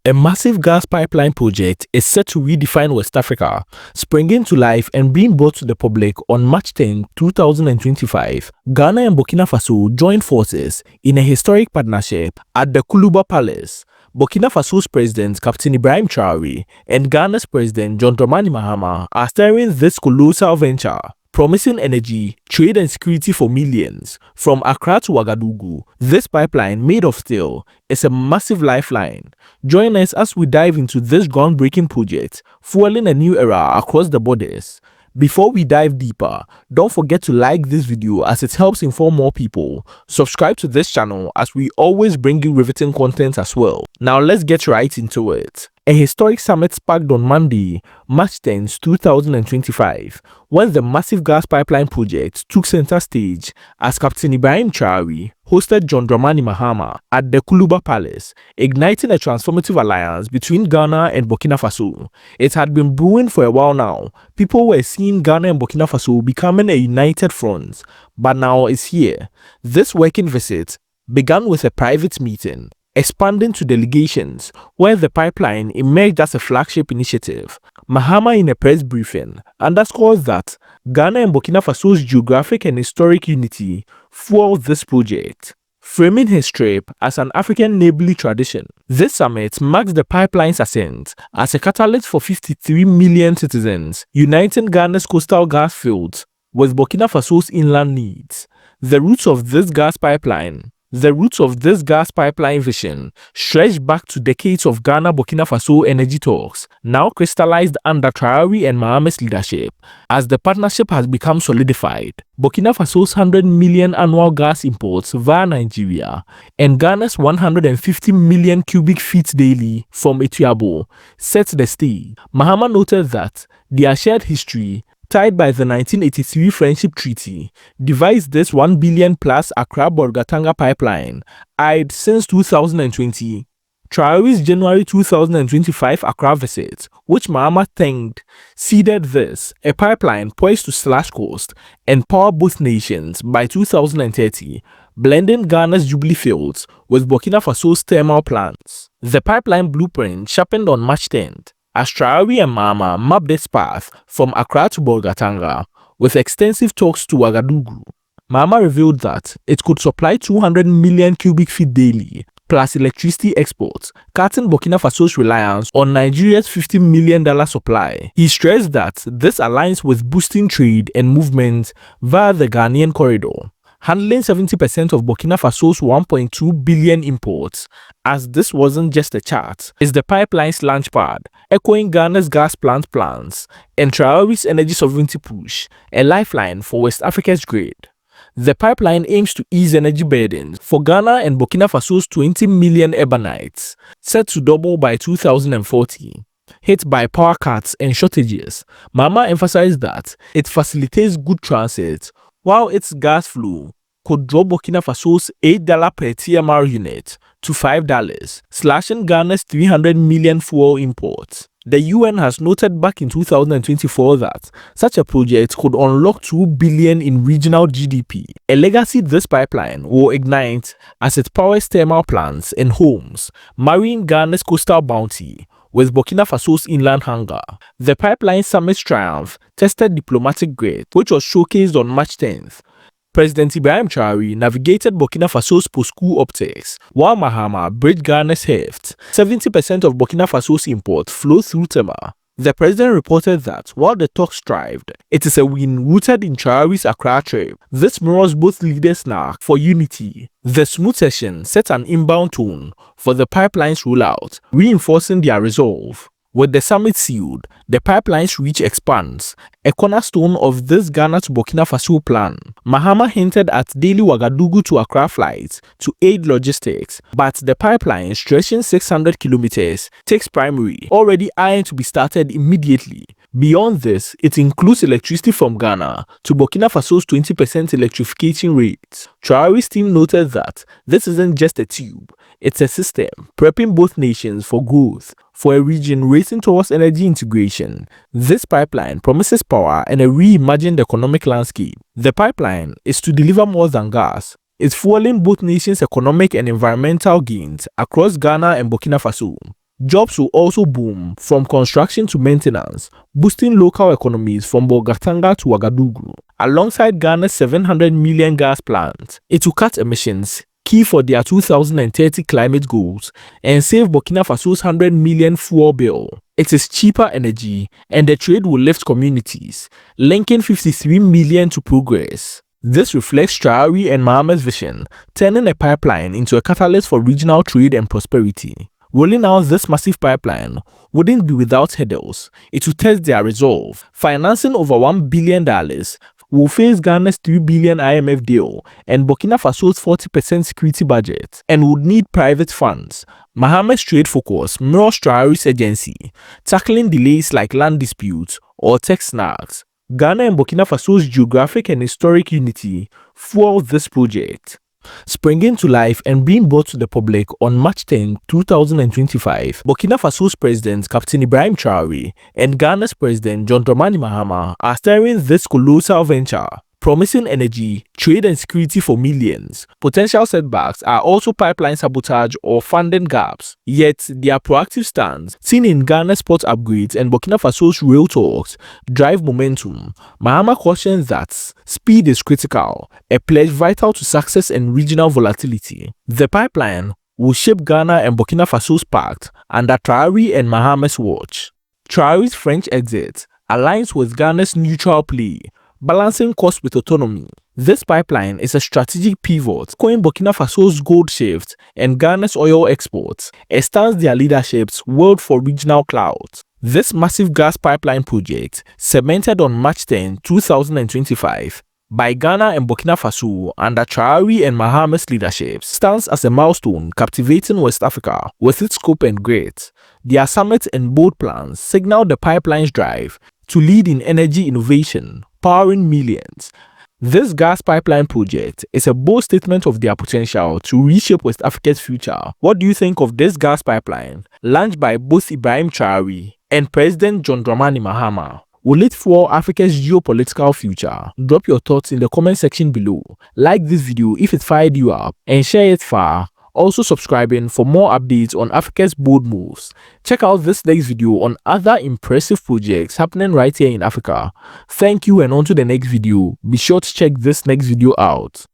A massive gas pipeline project is set to redefine West Africa, springing to life and being brought to the public on March 10, 2025. Ghana and Burkina Faso joined forces in a historic partnership at the Kuluba Palace. Burkina Faso's President Captain Ibrahim Traore and Ghana's President John Dramani Mahama are steering this colossal venture, promising energy, trade and security for millions. From Accra to Ouagadougou, this pipeline made of steel is a massive lifeline. Join us as we dive into this groundbreaking project, fueling a new era across the borders. Before we dive deeper, don't forget to like this video as it helps inform more people. Subscribe to this channel as we always bring you riveting content as well. Now let's get right into it. A historic summit sparked on Monday, March 10, 2025, when the massive gas pipeline project took center stage as Captain Ibrahim Traore hosted John Dramani Mahama at the Kuluba Palace, igniting a transformative alliance between Ghana and Burkina Faso. It had been brewing for a while now. People were seeing Ghana and Burkina Faso becoming a united front, but now it's here. This working visit began with a private meeting, expanding to delegations, where the pipeline emerged as a flagship initiative. Mahama, in a press briefing, underscores that Ghana and Burkina Faso's geographic and historic unity fueled this project, framing his trip as an African neighborly tradition. This summit marks the pipeline's ascent as a catalyst for 53 million citizens, uniting Ghana's coastal gas fields with Burkina Faso's inland needs. The roots of this gas pipeline vision stretched back to decades of Ghana-Burkina Faso energy talks, now crystallized under Traore and Mahama's leadership. As the partnership has become solidified, Burkina Faso's 100 million annual gas imports via Nigeria and Ghana's 150 million cubic feet daily from Etiabo set the stage. Mahama noted that their shared history, tied by the 1983 Friendship Treaty, devised this 1 billion plus Accra-Bolgatanga pipeline, eyed since 2020. Traore's January 2025 Accra visit, which Mahama thanked, seeded this, a pipeline poised to slash cost and power both nations by 2030, blending Ghana's Jubilee fields with Burkina Faso's thermal plants. The pipeline blueprint sharpened on March 10th, as Traore and Mahama mapped its path from Accra to Bolgatanga, with extensive talks to Ouagadougou. Mahama revealed that it could supply 200 million cubic feet daily, plus electricity exports, cutting Burkina Faso's reliance on Nigeria's $50 million supply. He stressed that this aligns with boosting trade and movement via the Ghanaian corridor, handling 70% of Burkina Faso's 1.2 billion imports. As this wasn't just a chart, it's the pipeline's launchpad, echoing Ghana's gas plant plans and Traore's energy sovereignty push, a lifeline for West Africa's grid. The pipeline aims to ease energy burdens for Ghana and Burkina Faso's 20 million urbanites, set to double by 2040. Hit by power cuts and shortages, Mahama emphasized that it facilitates good transit, while its gas flow could drop Burkina Faso's $8 per TMR unit to $5, slashing Ghana's 300 million fuel imports. The UN has noted back in 2024 that such a project could unlock $2 billion in regional GDP, a legacy this pipeline will ignite as it powers thermal plants and homes, marrying Ghana's coastal bounty with Burkina Faso's inland hunger. The pipeline summit's triumph tested diplomatic grit, which was showcased on March 10th. President Ibrahim Traore navigated Burkina Faso's post-coup optics, while Mahama bridged Ghana's heft. 70% of Burkina Faso's imports flow through Tema. The president reported that while the talks thrived, it is a win rooted in Traore's Accra trip. This mirrors both leaders' knack for unity. The smooth session set an inbound tone for the pipeline's rollout, reinforcing their resolve. With the summit sealed, the pipeline's reach expands, a cornerstone of this Ghana to Burkina Faso plan. Mahama hinted at daily Ouagadougou to Accra flights to aid logistics, but the pipeline, stretching 600 kilometers, takes primary, already eyeing to be started immediately. Beyond this, it includes electricity from Ghana to Burkina Faso's 20% electrification rate. Traore's team noted that this isn't just a tube, it's a system, prepping both nations for growth. For a region racing towards energy integration, this pipeline promises power and a reimagined economic landscape. The pipeline is to deliver more than gas. It's fueling both nations' economic and environmental gains across Ghana and Burkina Faso. Jobs will also boom from construction to maintenance, boosting local economies from Bolgatanga to Ouagadougou. Alongside Ghana's 700 million gas plant, it will cut emissions, key for their 2030 climate goals, and save Burkina Faso's 100 million fuel bill. It is cheaper energy, and the trade will lift communities, linking 53 million to progress. This reflects Traore and Mahama's vision, turning a pipeline into a catalyst for regional trade and prosperity. Rolling out this massive pipeline wouldn't be without hurdles. It will test their resolve. Financing over $1 billion will face Ghana's $3 billion IMF deal and Burkina Faso's 40% security budget, and would need private funds. Mahama's trade focus mirrors Traore's agency, tackling delays like land disputes or tech snags. Ghana and Burkina Faso's geographic and historic unity fueled this project. Springing to life and being brought to the public on March 10, 2025, Burkina Faso's President Captain Ibrahim Traore and Ghana's President John Dramani Mahama are steering this colossal venture, promising energy, trade and security for millions. Potential setbacks are also pipeline sabotage or funding gaps. Yet, their proactive stance, seen in Ghana's port upgrades and Burkina Faso's rail talks, drive momentum. Mahama cautions that speed is critical, a pledge vital to success and regional volatility. The pipeline will shape Ghana and Burkina Faso's pact under Traore and Mahama's watch. Traore's French exit aligns with Ghana's neutral play, balancing cost with autonomy. This pipeline is a strategic pivot, echoing Burkina Faso's gold shift and Ghana's oil exports, extends their leadership's world for regional clout. This massive gas pipeline project, cemented on March 10, 2025, by Ghana and Burkina Faso under Traore and Mahama's leadership, stands as a milestone captivating West Africa with its scope and grit. Their summit and bold plans signal the pipeline's drive to lead in energy innovation, powering millions. This gas pipeline project is a bold statement of their potential to reshape West Africa's future. What do you think of this gas pipeline, launched by both Ibrahim Traore and President John Dramani Mahama? Will it fuel Africa's geopolitical future? Drop your thoughts in the comment section below. Like this video if it fired you up, and share it far. Also subscribing for more updates on Africa's bold moves. Check out this next video on other impressive projects happening right here in Africa. Thank you, and on to the next video. Be sure to check this next video out.